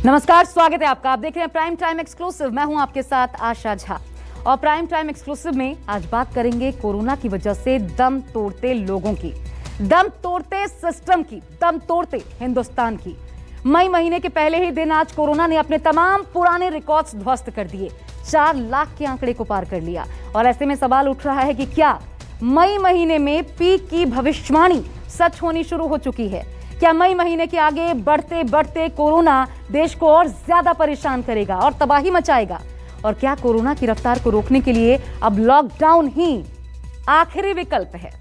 नमस्कार, स्वागत है आपका। आप देख रहे हैं प्राइम टाइम एक्सक्लूसिव। मैं हूं आपके साथ आशा झा और प्राइम टाइम एक्सक्लूसिव में आज बात करेंगे कोरोना की वजह से दम तोड़ते लोगों की, दम तोड़ते सिस्टम की, दम तोड़ते हिंदुस्तान की। मई महीने के पहले ही दिन आज कोरोना ने अपने तमाम पुराने रिकॉर्ड्स ध्वस्त कर दिए, 4 लाख के आंकड़े को पार कर लिया। और ऐसे में सवाल उठ रहा है कि क्या मई महीने में पीक की भविष्यवाणी सच होनी शुरू हो चुकी है? क्या मई महीने के आगे बढ़ते बढ़ते कोरोना देश को और ज्यादा परेशान करेगा और तबाही मचाएगा? और क्या कोरोना की रफ्तार को रोकने के लिए अब लॉकडाउन ही आखिरी विकल्प है?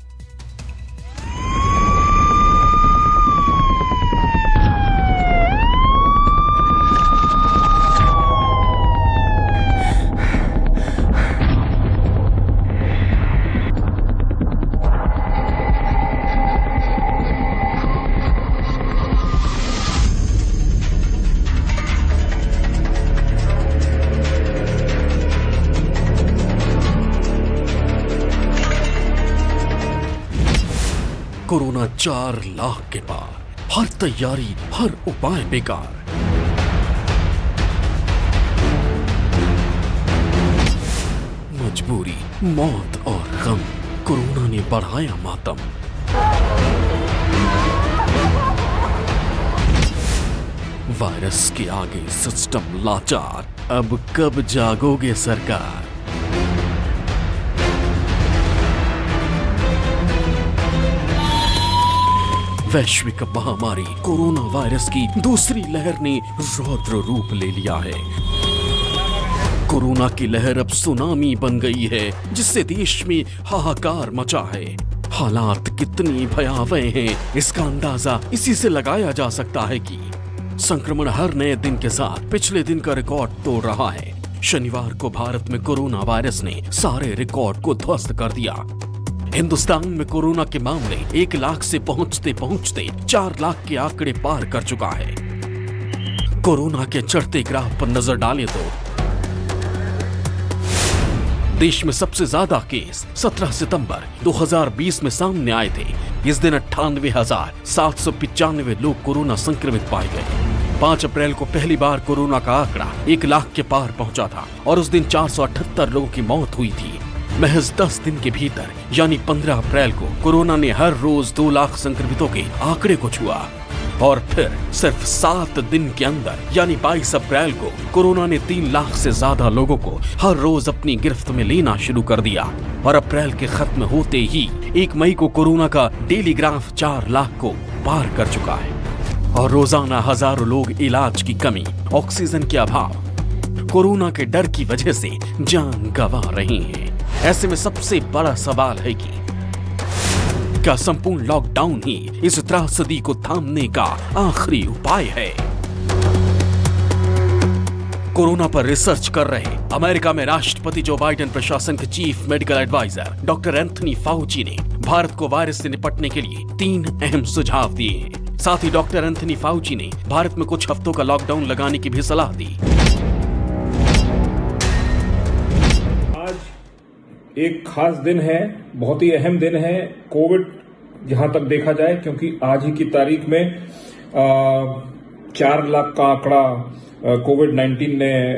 कोरोना 4 लाख के पार, हर तैयारी, हर उपाय बेकार। मजबूरी, मौत और गम, कोरोना ने बढ़ाया मातम। वायरस के आगे सिस्टम लाचार, अब कब जागोगे सरकार? वैश्विक महामारी कोरोना वायरस की दूसरी लहर ने रौद्र रूप ले लिया है। कोरोना की लहर अब सुनामी बन गई है, जिससे देश में हाहाकार मचा है। हालात कितनी भयावह हैं, इसका अंदाजा इसी से लगाया जा सकता है कि संक्रमण हर नए दिन के साथ पिछले दिन का रिकॉर्ड तोड़ रहा है। शनिवार को भारत में कोरोना वायरस ने सारे रिकॉर्ड को ध्वस्त कर दिया। हिंदुस्तान में कोरोना के मामले 1 लाख से पहुंचते पहुंचते 4 लाख के आंकड़े पार कर चुका है। कोरोना के चढ़ते ग्राफ पर नजर डालें तो देश में सबसे ज्यादा केस 17 सितंबर 2020 में सामने आए थे। इस दिन 98,795 लोग कोरोना संक्रमित पाए गए। 5 अप्रैल को पहली बार कोरोना का आंकड़ा 1 लाख के पार पहुंचा था और उस दिन 478 लोगों की मौत हुई थी। महज 10 दिन के भीतर यानी 15 अप्रैल को कोरोना ने हर रोज 2 लाख संक्रमितों के आंकड़े को छुआ और फिर सिर्फ 7 दिन के अंदर यानी 22 अप्रैल को कोरोना ने 3 लाख से ज्यादा लोगों को हर रोज अपनी गिरफ्त में लेना शुरू कर दिया। और अप्रैल के खत्म होते ही 1 मई को कोरोना का डेली ग्राफ 4 लाख को पार कर चुका है और रोजाना हजारों लोग इलाज की कमी, ऑक्सीजन के अभाव, कोरोना के डर की वजह से जान गंवा रहे हैं। ऐसे में सबसे बड़ा सवाल है कि क्या संपूर्ण लॉकडाउन ही इस त्रासदी को थामने का आखिरी उपाय है? कोरोना पर रिसर्च कर रहे अमेरिका में राष्ट्रपति जो बाइडेन प्रशासन के chief medical adviser doctor Anthony Fauci ने भारत को वायरस से निपटने के लिए 3 अहम सुझाव दिए हैं। साथ ही डॉक्टर एंथनी फाउची ने भारत में कुछ हफ्तों का लॉकडाउन लगाने की भी सलाह दी। एक खास दिन है, बहुत ही अहम दिन है कोविड जहां तक देखा जाए, क्योंकि आज ही की तारीख में 4 लाख का आंकड़ा कोविड-19 ने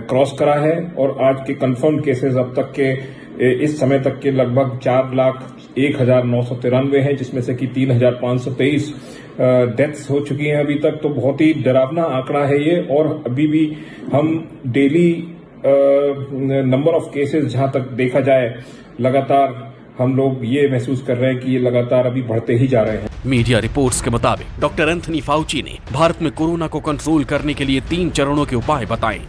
क्रॉस करा है और आज के कंफर्म केसेस अब तक के इस समय तक के लगभग 4,01,993 हैं, जिसमें से कि 3,523 डेथ्स हो चुकी हैं अभी तक। तो बहुत ही डरावना आंकड़ा है ये और अभी भी हम डेली नंबर ऑफ केसेस जहां तक देखा जाए लगातार हम लोग ये महसूस कर रहे हैं कि ये लगातार अभी बढ़ते ही जा रहे हैं। मीडिया रिपोर्ट्स के मुताबिक डॉक्टर एंथनी फाउची ने भारत में कोरोना को कंट्रोल करने के लिए 3 चरणों के उपाय बताए।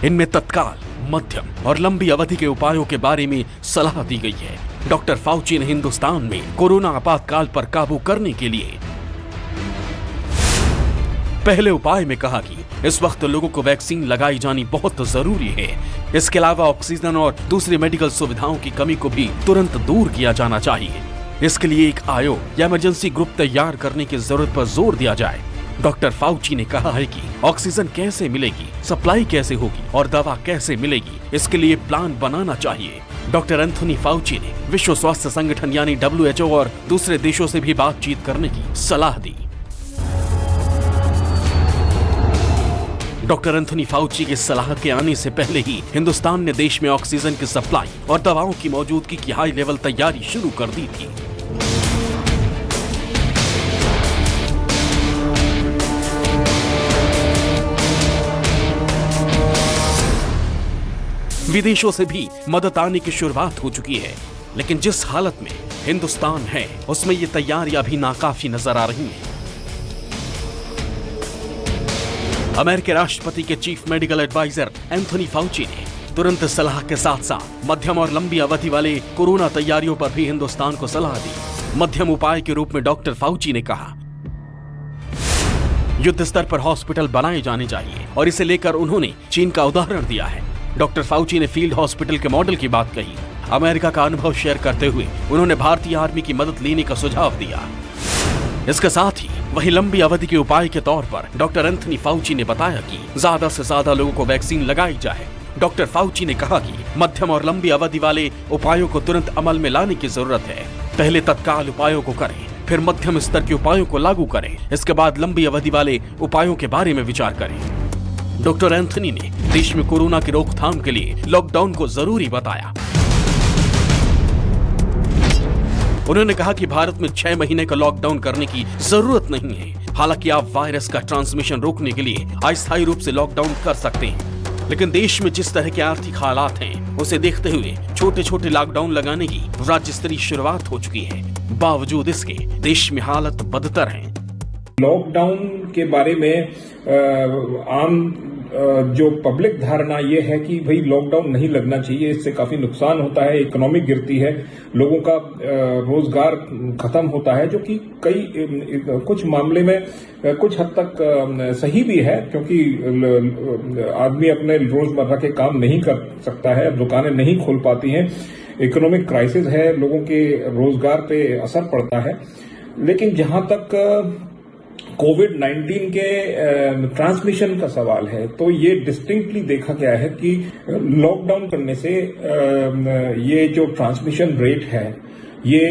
इनमें तत्काल, मध्यम और लंबी अवधि के उपायों के बारे में सलाह दी गई है। डॉक्टर फाउची ने हिंदुस्तान में कोरोना आपातकाल पर काबू करने के लिए पहले उपाय में कहा कि इस वक्त लोगों को वैक्सीन लगाई जानी बहुत जरूरी है। इसके अलावा ऑक्सीजन और दूसरी मेडिकल सुविधाओं की कमी को भी तुरंत दूर किया जाना चाहिए। इसके लिए एक आयोग या इमरजेंसी ग्रुप तैयार करने की जरूरत पर जोर दिया जाए। डॉक्टर फाउची ने कहा है कि ऑक्सीजन कैसे मिलेगी, सप्लाई कैसे होगी और दवा कैसे मिलेगी, इसके लिए प्लान बनाना चाहिए। डॉक्टर एंथनी फाउची ने विश्व स्वास्थ्य संगठन यानी WHO और दूसरे देशों से भी बातचीत करने की सलाह दी। डॉक्टर एंथनी फाउची की सलाह के आने से पहले ही हिंदुस्तान ने देश में ऑक्सीजन की सप्लाई और दवाओं की मौजूदगी की हाई लेवल तैयारी शुरू कर दी थी। विदेशों से भी मदद आने की शुरुआत हो चुकी है, लेकिन जिस हालत में हिंदुस्तान है उसमें ये तैयारियां भी नाकाफी नजर आ रही हैं। अमेरिकी राष्ट्रपति के chief medical adviser Anthony Fauci ने तुरंत सलाह के साथ साथ मध्यम और लंबी अवधि वाले कोरोना तैयारियों पर भी हिंदुस्तान को सलाह दी। मध्यम उपाय के रूप में डॉक्टर फाउची ने कहा, युद्ध स्तर पर हॉस्पिटल बनाए जाने चाहिए और इसे लेकर उन्होंने चीन का उदाहरण दिया है। डॉक्टर फाउची ने फील्ड हॉस्पिटल के मॉडल की बात कही। अमेरिका का अनुभव शेयर करते हुए उन्होंने भारतीय आर्मी की मदद लेने का सुझाव दिया। इसके साथ ही वहीं लंबी अवधि के उपाय के तौर पर डॉक्टर एंथनी फाउची ने बताया कि ज्यादा से ज्यादा लोगों को वैक्सीन लगाई जाए। डॉक्टर फाउची ने कहा कि मध्यम और लंबी अवधि वाले उपायों को तुरंत अमल में लाने की जरूरत है। पहले तत्काल उपायों को करें, फिर मध्यम स्तर के उपायों को लागू करें, इसके बाद लंबी अवधि वाले उपायों के बारे में विचार करें। डॉक्टर एंथनी ने देश में कोरोना की रोकथाम के लिए लॉकडाउन को जरूरी बताया। उन्होंने कहा कि भारत में 6 महीने का लॉकडाउन करने की जरूरत नहीं है। हालांकि आप वायरस का ट्रांसमिशन रोकने के लिए अस्थायी रूप से लॉकडाउन कर सकते हैं, लेकिन देश में जिस तरह के आर्थिक हालात हैं उसे देखते हुए छोटे छोटे लॉकडाउन लगाने की राज्य स्तरीय शुरुआत हो चुकी है। बावजूद इसके देश में हालत बदतर है। लॉकडाउन के बारे में आम जो पब्लिक धारणा ये है कि भाई लॉकडाउन नहीं लगना चाहिए, इससे काफी नुकसान होता है, इकोनॉमिक गिरती है, लोगों का रोजगार खत्म होता है, जो कि कुछ मामले में कुछ हद तक सही भी है, क्योंकि आदमी अपने रोजमर्रा के काम नहीं कर सकता है, दुकानें नहीं खोल पाती हैं, इकोनॉमिक क्राइसिस है, लोगों के रोजगार पे असर पड़ता है। लेकिन जहां तक कोविड-19 के ट्रांसमिशन का सवाल है, तो ये डिस्टिंक्टली देखा गया है कि लॉकडाउन करने से ये जो ट्रांसमिशन रेट है ये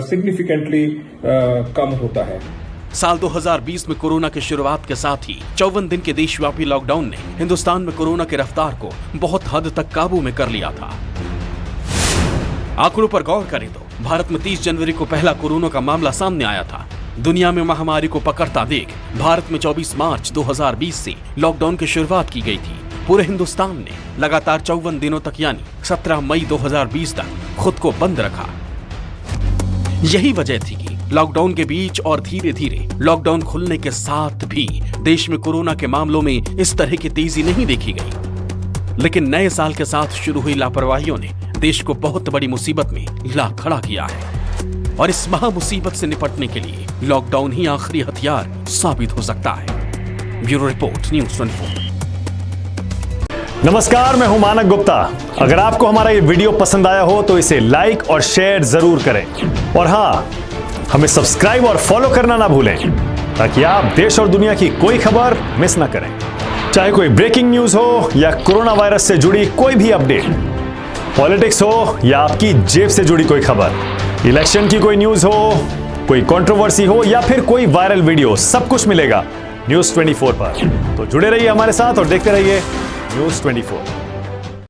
सिग्निफिकेंटली कम होता है। साल 2020 में कोरोना की शुरुआत के साथ ही 54 दिन के देशव्यापी लॉकडाउन ने हिंदुस्तान में कोरोना की रफ्तार को बहुत हद तक काबू में कर लिया था। आंकड़ों पर गौर करें तो भारत में 30 जनवरी को पहला कोरोना का मामला सामने आया था। दुनिया में महामारी को पकड़ता देख भारत में 24 मार्च 2020 से लॉकडाउन की शुरुआत की गई थी। पूरे हिंदुस्तान ने लगातार 54 दिनों तक यानी 17 मई 2020 तक खुद को बंद रखा। यही वजह थी कि लॉकडाउन के बीच और धीरे धीरे लॉकडाउन खुलने के साथ भी देश में कोरोना के मामलों में इस तरह की तेजी नहीं देखी गई। लेकिन नए साल के साथ शुरू हुई लापरवाहियों ने देश को बहुत बड़ी मुसीबत में ला खड़ा किया है और इस महा मुसीबत से निपटने के लिए लॉकडाउन ही आखिरी हथियार साबित हो सकता है। Bureau report, news 24। नमस्कार, मैं हूं मानक गुप्ता। अगर आपको हमारा ये वीडियो पसंद आया हो तो इसे लाइक और शेयर जरूर करें और हाँ, हमें सब्सक्राइब और फॉलो करना ना भूलें ताकि आप देश और दुनिया की कोई खबर मिस ना करें। चाहे कोई ब्रेकिंग न्यूज हो या कोरोना वायरस से जुड़ी कोई भी अपडेट, पॉलिटिक्स हो या आपकी जेब से जुड़ी कोई खबर, इलेक्शन की कोई न्यूज हो, कोई कंट्रोवर्सी हो या फिर कोई वायरल वीडियो, सब कुछ मिलेगा न्यूज़ 24 पर। तो जुड़े रहिए हमारे साथ और देखते रहिए न्यूज़ 24।